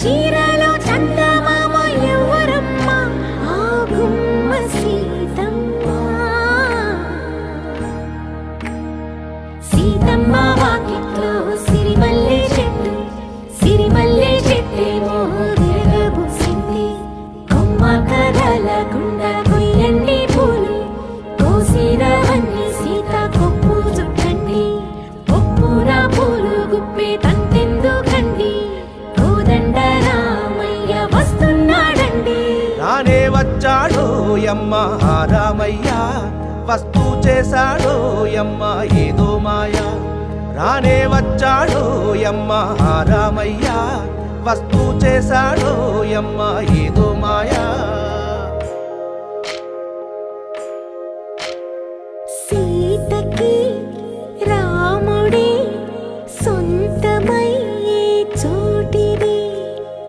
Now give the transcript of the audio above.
చీరలో చందమామ ఎవరమ్మ ఆ గుమ్మ సీతమ్మ సీతమ్మ వాకిట్లో సిరిమల్లె చెట్టు సిరిమల్లె చెట్టేమో విరగబూసింది కొమ్మ కదలకుండా కొయ్యండి పూలు కోసిరవన్నీ సీత కొప్పు చుట్టండి ఒప్పున పూలు గుప్పే తంతెందుకండి కోదండ రామయ్య వస్తున్నాడండి రానే వచ్చాడో యమ్మ ఆ రామయ్య వస్తూ చేశాడో యమ్మ ఏదో మాయ రానే వచ్చాడో యమ్మ ఆ రామయ్య వస్తూ చేశాడో యమ్మ ఏదో మాయా